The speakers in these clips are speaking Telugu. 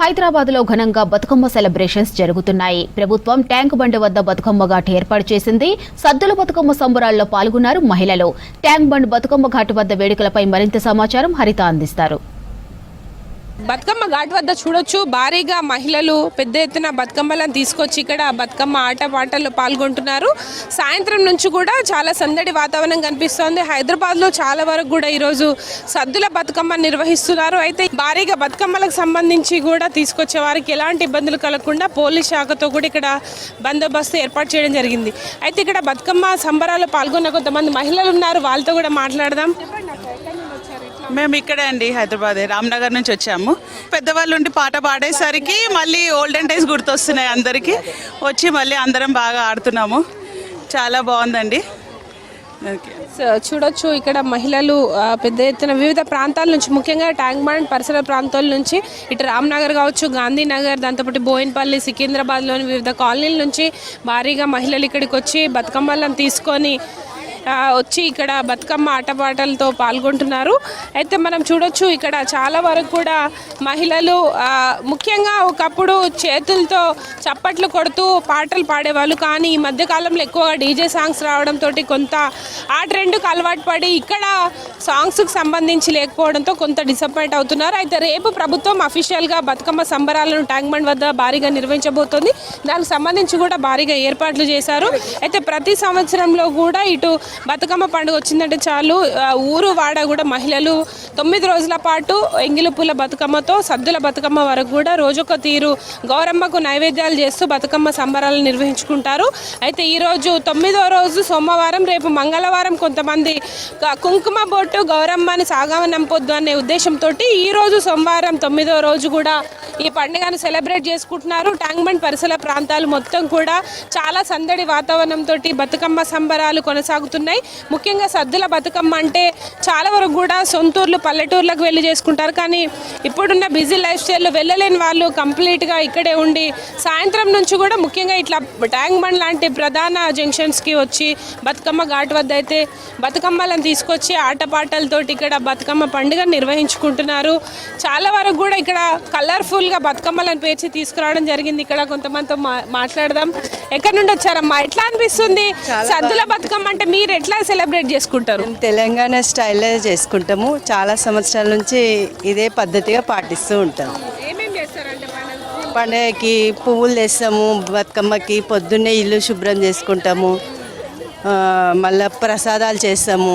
హైదరాబాద్లో ఘనంగా బతుకమ్మ సెలబ్రేషన్స్ జరుగుతున్నాయి. ప్రభుత్వం ట్యాంక్ బండ్ వద్ద బతుకమ్మ ఘాట్ ఏర్పాటు చేసింది. సద్దుల బతుకమ్మ సంబరాల్లో పాల్గొన్నారు మహిళలు. ట్యాంక్ బండ్ బతుకమ్మ ఘాట్ వద్ద వేడుకలపై మరింత సమాచారం హరిత అందిస్తారు. బతుకమ్మ ఘాట్ వద్ద చూడొచ్చు, భారీగా మహిళలు పెద్ద ఎత్తున బతుకమ్మలను తీసుకొచ్చి ఇక్కడ బతుకమ్మ ఆటపాటల్లో పాల్గొంటున్నారు. సాయంత్రం నుంచి కూడా చాలా సందడి వాతావరణం కనిపిస్తోంది. హైదరాబాద్లో చాలా వరకు కూడా ఈరోజు సద్దుల బతుకమ్మ నిర్వహిస్తున్నారు. అయితే భారీగా బతుకమ్మలకు సంబంధించి కూడా తీసుకొచ్చే వారికి ఎలాంటి ఇబ్బందులు కలగకుండా పోలీస్ శాఖతో కూడా ఇక్కడ బందోబస్తు ఏర్పాటు చేయడం జరిగింది. అయితే ఇక్కడ బతుకమ్మ సంబరాల్లో పాల్గొన్న కొంతమంది మహిళలు ఉన్నారు, వాళ్ళతో కూడా మాట్లాడదాం. మేము ఇక్కడే అండి, హైదరాబాద్ రామ్నగర్ నుంచి వచ్చాము. పెద్దవాళ్ళు ఉండి పాట పాడేసరికి మళ్ళీ ఓల్డెన్ డేస్ గుర్తొస్తున్నాయి అందరికీ. వచ్చి మళ్ళీ అందరం బాగా ఆడుతున్నాము. చాలా బాగుందండి. చూడొచ్చు, ఇక్కడ మహిళలు పెద్ద ఎత్తున వివిధ ప్రాంతాల నుంచి, ముఖ్యంగా ట్యాంక్ బండ్ పరిసర ప్రాంతాల నుంచి, ఇటు రామ్నగర్ కావచ్చు, గాంధీనగర్, దాంతోపాటు బోయిన్పల్లి, సికింద్రాబాద్లోని వివిధ కాలనీల నుంచి భారీగా మహిళలు ఇక్కడికి వచ్చి బతుకమ్మలను తీసుకొని వచ్చి ఇక్కడ బతుకమ్మ ఆటపాటలతో పాల్గొంటున్నారు. అయితే మనం చూడొచ్చు, ఇక్కడ చాలా వరకు కూడా మహిళలు ముఖ్యంగా ఒకప్పుడు చేతులతో చప్పట్లు కొడుతూ పాటలు పాడేవాళ్ళు. కానీ ఈ మధ్యకాలంలో ఎక్కువగా డీజే సాంగ్స్ రావడంతో కొంత ఆ ట్రెండ్కి అలవాటు పడి ఇక్కడ సాంగ్స్కి సంబంధించి లేకపోవడంతో కొంత డిసప్పాయింట్ అవుతున్నారు. అయితే రేపు ప్రభుత్వం అఫీషియల్గా బతుకమ్మ సంబరాలను ట్యాంక్ బండ్ వద్ద భారీగా నిర్వహించబోతోంది. దానికి సంబంధించి కూడా భారీగా ఏర్పాట్లు చేశారు. అయితే ప్రతి సంవత్సరంలో కూడా ఇటు బతుకమ్మ పండుగ వచ్చిందంటే చాలు ఊరు వాడ కూడా మహిళలు 9 రోజుల పాటు ఎంగిలి పూల బతుకమ్మతో సద్దుల బతుకమ్మ వరకు కూడా రోజొక తీరు గౌరమ్మకు నైవేద్యాలు చేస్తూ బతుకమ్మ సంబరాలు నిర్వహించుకుంటారు. అయితే ఈరోజు 9వ రోజు సోమవారం, రేపు మంగళవారం కొంతమంది కుంకుమ బొట్టు గౌరమ్మని సాగనంపొద్దు అనే ఉద్దేశంతో ఈరోజు సోమవారం 9వ రోజు కూడా ఈ పండుగను సెలబ్రేట్ చేసుకుంటున్నారు. ట్యాంక్ బండ్ పరిసర ప్రాంతాలు మొత్తం కూడా చాలా సందడి వాతావరణంతో బతుకమ్మ సంబరాలు కొనసాగుతున్నాయి. ముఖ్యంగా సద్దుల బతుకమ్మ అంటే చాలా వరకు కూడా సొంతూర్లు, పల్లెటూర్లకు వెళ్ళి చేసుకుంటారు. కానీ ఇప్పుడున్న బిజీ లైఫ్ స్టైల్లో వెళ్ళలేని వాళ్ళు కంప్లీట్గా ఇక్కడే ఉండి సాయంత్రం నుంచి కూడా ముఖ్యంగా ఇట్లా ట్యాంక్ బండ్ లాంటి ప్రధాన జంక్షన్స్కి వచ్చి బతుకమ్మ ఘాట్ వద్ద అయితే బతుకమ్మలను తీసుకొచ్చి ఆటపాటలతోటి ఇక్కడ బతుకమ్మ పండుగ నిర్వహించుకుంటున్నారు. చాలా వరకు కూడా ఇక్కడ కలర్ఫుల్గా బతుకమ్మలను పేర్చి తీసుకురావడం జరిగింది. ఇక్కడ కొంతమందితో మాట్లాడదాం. ఎక్కడి నుండి వచ్చారమ్మా? ఎట్లా అనిపిస్తుంది సద్దుల బతుకమ్మ అంటే? మీరు ఎట్లా సెలబ్రేట్ చేసుకుంటారు? తెలంగాణ స్టైల్లో చేసుకుంటాము. చాలా సంవత్సరాల నుంచి ఇదే పద్ధతిగా పాటిస్తూ ఉంటాము. పండుగకి పువ్వులు తెస్తాము, బతుకమ్మకి పొద్దున్నే ఇల్లు శుభ్రం చేసుకుంటాము, మళ్ళీ ప్రసాదాలు చేస్తాము.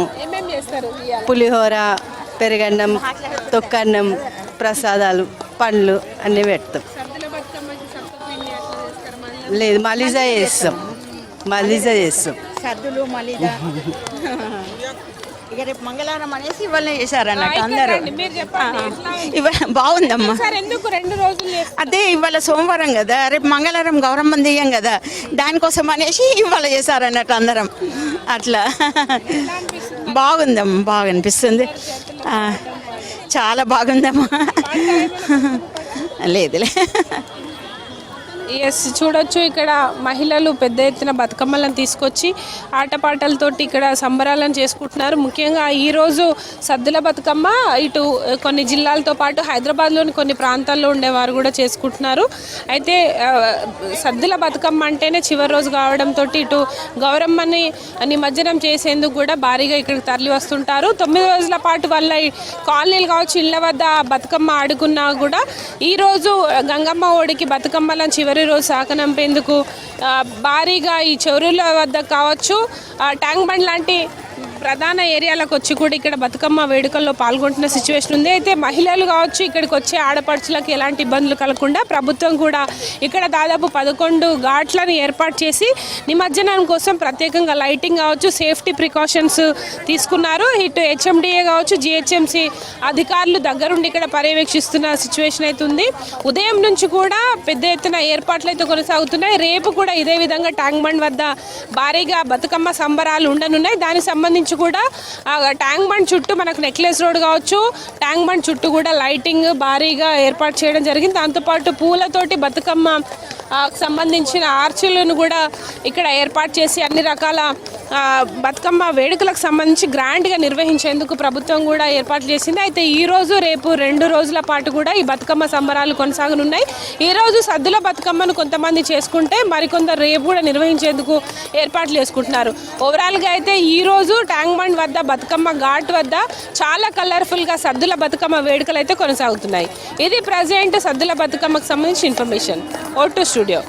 పులిహోర, పెరుగన్నం, తొక్కన్నం, ప్రసాదాలు, పండ్లు అన్నీ పెడతాం. లేదు, మలిజా చేస్తాం. సద్దులు మలిదా ఇక రేపు మంగళవారం అనేసి ఇవాళ చేశారన్నట్టు అందరూ. బాగుందమ్మా. అదే ఇవాళ సోమవారం కదా, రేపు మంగళవారం గౌరమ్మని తీయం కదా, దానికోసం అనేసి ఇవాళ చేశారన్నట్టు అందరం. అట్లా బాగుందమ్మా, బాగా అనిపిస్తుంది. చాలా బాగుందమ్మా. లేదులే. ఎస్, చూడొచ్చు, ఇక్కడ మహిళలు పెద్ద ఎత్తున బతుకమ్మలను తీసుకొచ్చి ఆటపాటలతోటి ఇక్కడ సంబరాలను చేసుకుంటున్నారు. ముఖ్యంగా ఈరోజు సద్దుల బతుకమ్మ ఇటు కొన్ని జిల్లాలతో పాటు హైదరాబాద్లోని కొన్ని ప్రాంతాల్లో ఉండేవారు కూడా చేసుకుంటున్నారు. అయితే సద్దుల బతుకమ్మ అంటేనే చివరి రోజు కావడంతో ఇటు గౌరమ్మని నిమజ్జనం చేసేందుకు కూడా భారీగా ఇక్కడికి తరలి వస్తుంటారు. 9 రోజుల పాటు వాళ్ళ కాలనీలు కావచ్చు, ఇళ్ల వద్ద బతుకమ్మ ఆడుకున్నా కూడా ఈరోజు గంగమ్మ ఓడికి బతుకమ్మలను చివరి రోజు సాకనంపేందుకు భారీగా ఈ చెరువుల వద్ద కావచ్చు, ట్యాంక్ బండ్ లాంటి ప్రధాన ఏరియాలకు వచ్చి కూడా ఇక్కడ బతుకమ్మ వేడుకల్లో పాల్గొంటున్న సిచ్యువేషన్ ఉంది. అయితే మహిళలు కావచ్చు, ఇక్కడికి వచ్చే ఆడపడుచులకు ఎలాంటి ఇబ్బందులు కలగకుండా ప్రభుత్వం కూడా ఇక్కడ దాదాపు 11 ఘాట్లను ఏర్పాటు చేసి నిమజ్జనం కోసం ప్రత్యేకంగా లైటింగ్ కావచ్చు, సేఫ్టీ ప్రికాషన్స్ తీసుకున్నారు. ఇటు హెచ్ఎండిఏ కావచ్చు, జిహెచ్ఎంసి అధికారులు దగ్గరుండి ఇక్కడ పర్యవేక్షిస్తున్న సిచ్యువేషన్ అయితే ఉంది. ఉదయం నుంచి కూడా పెద్ద ఎత్తున ఏర్పాట్లు అయితే కొనసాగుతున్నాయి. రేపు కూడా ఇదే విధంగా ట్యాంక్ బండ్ వద్ద భారీగా బతుకమ్మ సంబరాలు ఉండనున్నాయి. దానికి సంబంధించి సంబంధించి కూడా ట్యాంక్ బండ్ చుట్టూ మనకు నెక్లెస్ రోడ్ కావచ్చు, ట్యాంక్ బండ్ చుట్టూ కూడా లైటింగ్ భారీగా ఏర్పాటు చేయడం జరిగింది. దాంతోపాటు పూలతోటి బతుకమ్మ సంబంధించిన ఆర్చులను కూడా ఇక్కడ ఏర్పాటు చేసి అన్ని రకాల బతుకమ్మ వేడుకలకు సంబంధించి గ్రాండ్గా నిర్వహించేందుకు ప్రభుత్వం కూడా ఏర్పాటు చేసింది. అయితే ఈరోజు రేపు 2 రోజుల పాటు కూడా ఈ బతుకమ్మ సంబరాలు కొనసాగనున్నాయి. ఈరోజు సద్దుల బతుకమ్మను కొంతమంది చేసుకుంటే మరికొందరు రేపు కూడా నిర్వహించేందుకు ఏర్పాట్లు చేసుకుంటున్నారు. ఓవరాల్గా అయితే ఈరోజు ట్యాంక్ బండ్ వద్ద బతుకమ్మ ఘాట్ వద్ద చాలా కలర్ఫుల్గా సద్దుల బతుకమ్మ వేడుకలు అయితే కొనసాగుతున్నాయి. ఇది ప్రజెంట్ సద్దుల బతుకమ్మకు సంబంధించిన ఇన్ఫర్మేషన్. Vote studio.